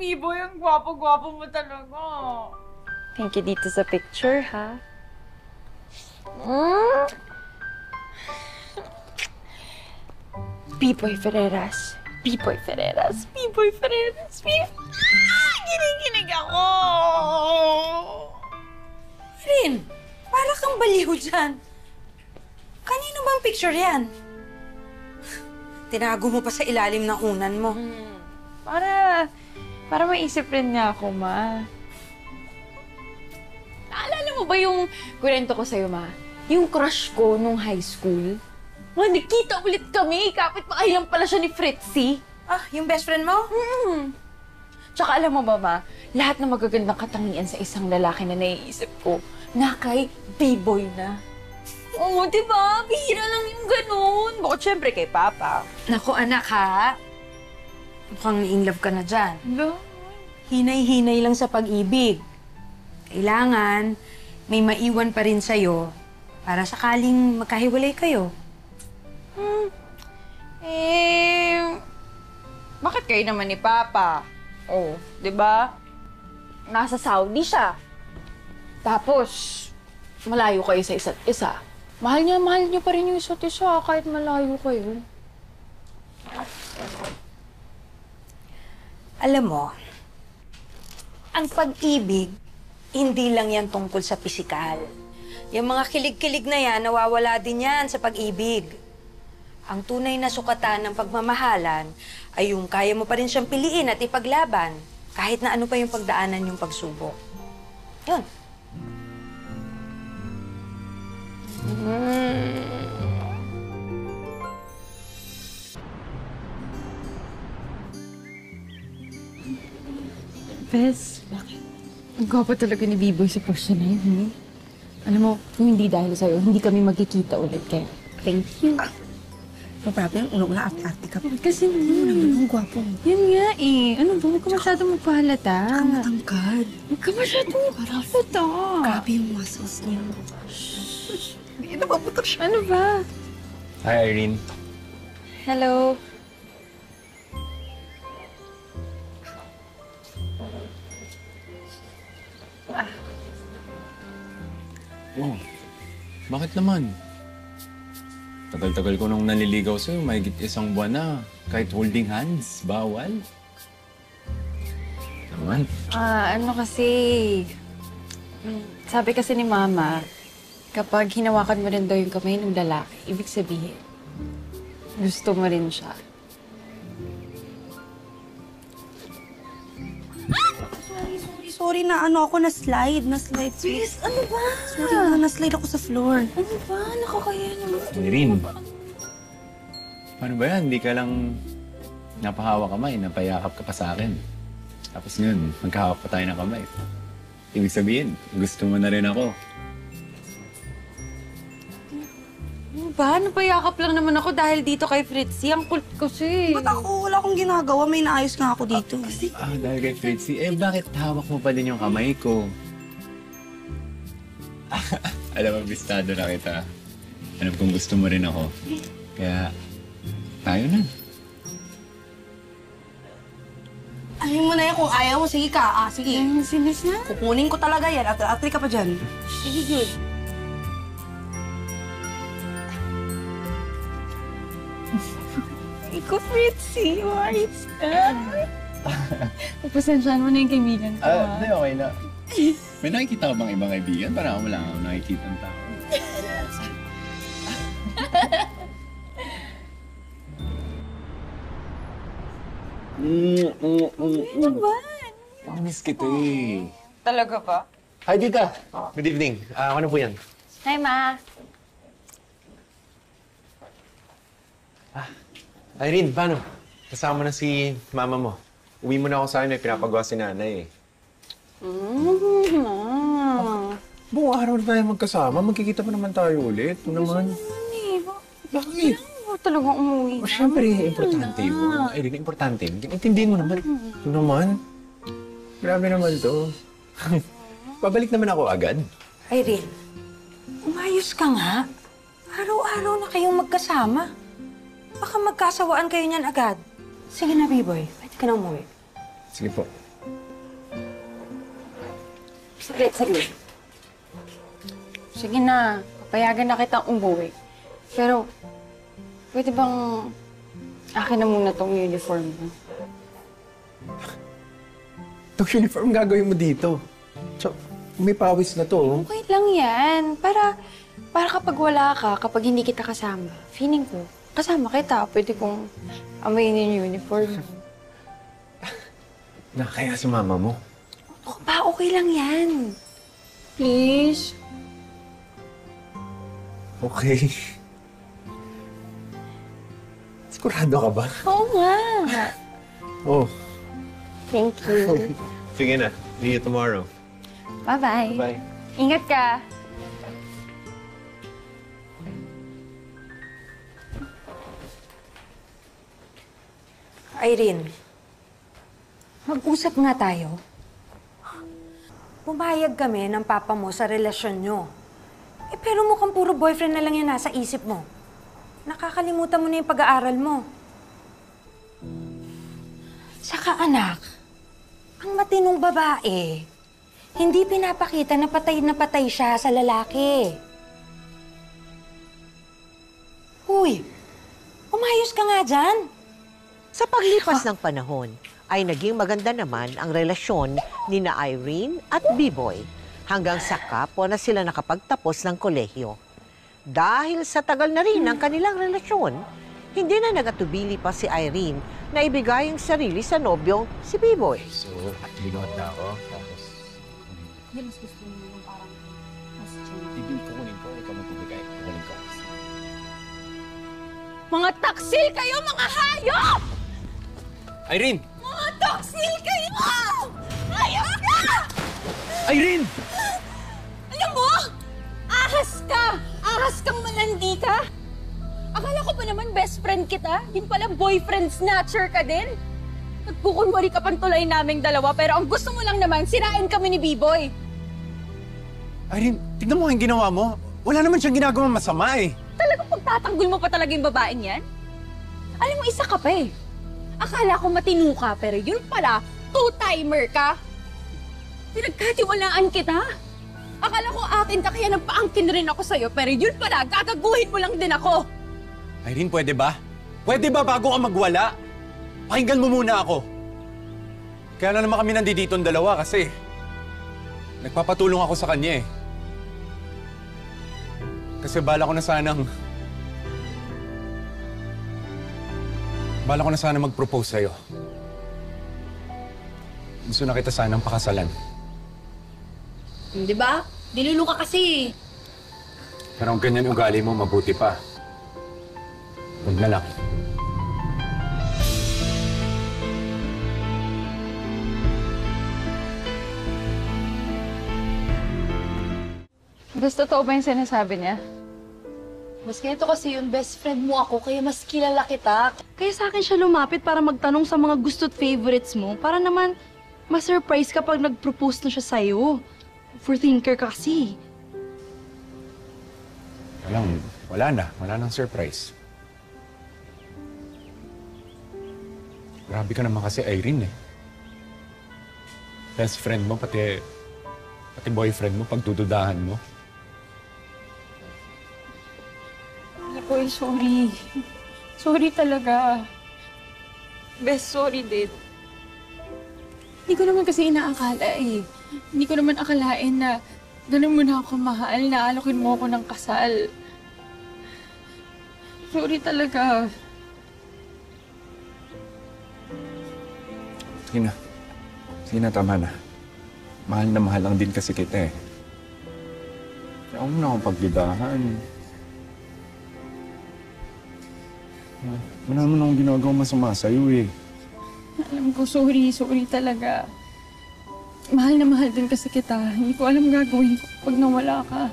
Biboy, ang gwapo-gwapo mo talaga. Thank you dito sa picture, ha? Biboy Ferreras. Biboy Ferreras. Biboy Ferreras. Kinikilig ako! Rin, para kang baliw dyan. Kanino bang picture yan? Tinago mo pa sa ilalim ng unan mo. Para maisip rin niya ako, Ma. Naalala mo ba yung kwento ko sa'yo, Ma? Yung crush ko nung high school? Nagkita ulit kami. Kapit pa lang pala siya ni Fritzy. Ah, yung best friend mo? Tsaka alam mo ba, Ma? Lahat ng magagandang katangian sa isang lalaki na naiisip ko, na kay B-boy na. Oo, diba? Bihira lang yung ganun. Bukod syempre kay Papa. Naku, anak, ha? Mukhang in love ka na dyan. No? Hinay-hinay lang sa pag-ibig. Kailangan may maiwan pa rin sa'yo para sakaling magkahiwalay kayo. Bakit kayo naman ni Papa? Oh, di ba? Nasa Saudi siya. Tapos, malayo kayo sa isa't isa. Mahal niyo pa rin yung isa't isa kahit malayo kayo. Alam mo, ang pag-ibig, hindi lang yan tungkol sa pisikal. Yung mga kilig-kilig na yan, nawawala din yan sa pag-ibig. Ang tunay na sukatan ng pagmamahalan ay yung kaya mo pa rin siyang piliin at ipaglaban kahit na ano pa yung pagdaanan yung pagsubok. Yun. Bes, bakit? Ang gwapo talaga ni B-boy sa person na yun, eh. Alam mo, kung hindi dahil sa'yo, hindi kami magkikita ulit kaya. Thank you. No problem. Una-una, arte ka. Kasi naman, Ang gwapo. yun nga eh. Ano ba? Huwag ka masyadong magpahalata. Matangkad. Huwag ka masyadong magpahalata. Grabe yung muscles niya. Hindi na mabutok siya. Ano ba? Hi, Irene. Hello. Oh, bakit naman? Tagal-tagal ko nung nanliligaw sa'yo, mahigit 1 buwan na. Kahit holding hands, bawal. Naman. Ano kasi... Sabi kasi ni Mama, kapag hinawakan mo rin daw yung kamay ng lalaki, ibig sabihin, gusto mo rin siya. Sorry na na-slide. Please, ano ba? Sorry na, na-slide ako sa floor. Ano ba? Nakakaya naman. Irene. Paano ba yan? Hindi ka lang napahawa kamay, napayakap ka pa sa akin. Tapos ngayon, magkahawak pa tayo ng kamay. Ibig sabihin, gusto mo na rin ako. Ano ba? Napayakap lang naman ako dahil dito kay Fritzy. Ang kulit kasi. Ba't ako? Wala akong ginagawa. May naayos nga ako dito. Dahil kay Fritzy, bakit hawak mo pa din yung kamay ko? Alam mo, bistado na kita. Alam kong gusto mo rin ako. Kaya, tayo na. Alam mo na yan, kung ayaw mo, sige ka. Sige. Sinis na? Kukunin ko talaga yan. Atri ka pa dyan. Sige, good. Ikaw, Fritzy. Why is that? Pagpasensyaan mo na yung kaibigan ko, Hindi, okay na. May nakikita ka bang ibang kaibigan? Parang wala akong nakikita ang tao. Ano ba? Miss kita eh. Talaga ba? Hi, Tita. Good evening. Ano po yan? Hi, Ma. Irene, paano? Kasama na si mama mo. Uwi mo na ako sa akin, may pinapagawa si nanay eh. Buong araw na tayo magkasama. Magkikita pa naman tayo ulit. Ano naman? Bakit? Talagang umuwi. O, syempre, importante mo. Irene, importante. Intindihin mo naman. Ito naman. Grabe naman to. Babalik naman ako agad. Irene, umayos ka nga. Araw-araw na kayong magkasama. Baka magkasawaan kayo niyan agad. Sige na, B-boy. Pwede ka na umuwi. Sige po. Saglit. Sige na, papayagan na kitang umuwi. Pero, pwede bang akin na muna tong uniform mo? Itong uniform gagawin mo dito. So, may pawis na to, oh. Okay lang yan. Para kapag wala ka, kapag hindi kita kasama, feeling ko, kasama kita. Pwede kong amayin yung uniform. Nakakaya si mama mo. Ako pa, okay lang yan. Please? Okay. Sigurado ka ba? Oo nga. Oh. Thank you. Sige na. See you tomorrow. Bye-bye. Bye. Ingat ka. Irene, mag-usap nga tayo. Pumayag kami ng papa mo sa relasyon nyo. Pero mukhang puro boyfriend na lang yung nasa isip mo. Nakakalimutan mo na yung pag-aaral mo. Saka anak, ang matinong babae, hindi pinapakita na patay siya sa lalaki. Uy, umayos ka nga dyan. Sa paglipas ng panahon, ay naging maganda naman ang relasyon ni na Irene at B-Boy hanggang sa kapwa na sila nakapagtapos ng kolehiyo. Dahil sa tagal na rin ng kanilang relasyon, hindi na nagatubili pa si Irene na ibigay ang sarili sa nobyong si B-Boy. So, binuhat na ako. Tapos, Mas gusto mo yung parang mas ibig kukunin ko. Ikaw magbibigay. Kukunin ko. Mga taksil kayo, mga hayop! Irene! Mga taksil kayo! Hayop ka! Irene! Alam mo, ahas ka! Ahas kang malandi ka! Akala ko pa naman best friend kita. Yun pala boyfriend snatcher ka din. Nagkukunwari ka pang tulay naming dalawa, pero ang gusto mo lang naman, sirain kami ni B-Boy. Irene, tignan mo ang ginawa mo. Wala naman siyang ginagawang masama eh. Talagang pagtatanggol mo pa talaga yung babaeng yan? Alam mo, isa ka pa eh. Akala ko matino ka, pero yun pala, two-timer ka. Pinagkatiwalaan kita. Akala ko akin ka, kaya nagpaangkin rin ako sa'yo, pero yun pala, gagaguhin mo lang din ako. Irene, pwede ba? Pwede ba bago ka magwala? Pakinggan mo muna ako. Kaya na naman kami nandito ang dalawa kasi nagpapatulong ako sa kanya eh. Kasi bala ko na sanang mag-propose sa'yo. Gusto na kita sanang pakasalan. Di ba? Dinulo ka kasi. Pero kung ganyan ugali mo, mabuti pa. Huwag na lang. Basta totoo ba yung sinasabi niya? Mas ganito kasi yung best friend mo ako, kaya mas kilala kita. Kaya sa akin siya lumapit para magtanong sa mga gusto't favorites mo. Para naman ma-surprise kapag nag-propose na siya sa'yo. Overthinker ka kasi. Wala na. Wala nang surprise. Grabe ka naman kasi, Irene eh. Best friend mo, pati boyfriend mo, pagdududahan mo. Boy, sorry. Sorry talaga. Best sorry, din. Hindi ko naman kasi inaakala eh. Hindi ko naman akalain na ganun mo na ako mahal, na alokin mo ako ng kasal. Sorry talaga. Sige na, tama na. Mahal na mahal lang din kasi kita eh. Kaya huwag mo na akong pagdudahan. Wala mo na akong ginagawa masama sa'yo eh. Alam ko, sorry talaga. Mahal na mahal din kasi kita. Hindi ko alam gagawin ko pag nawala ka.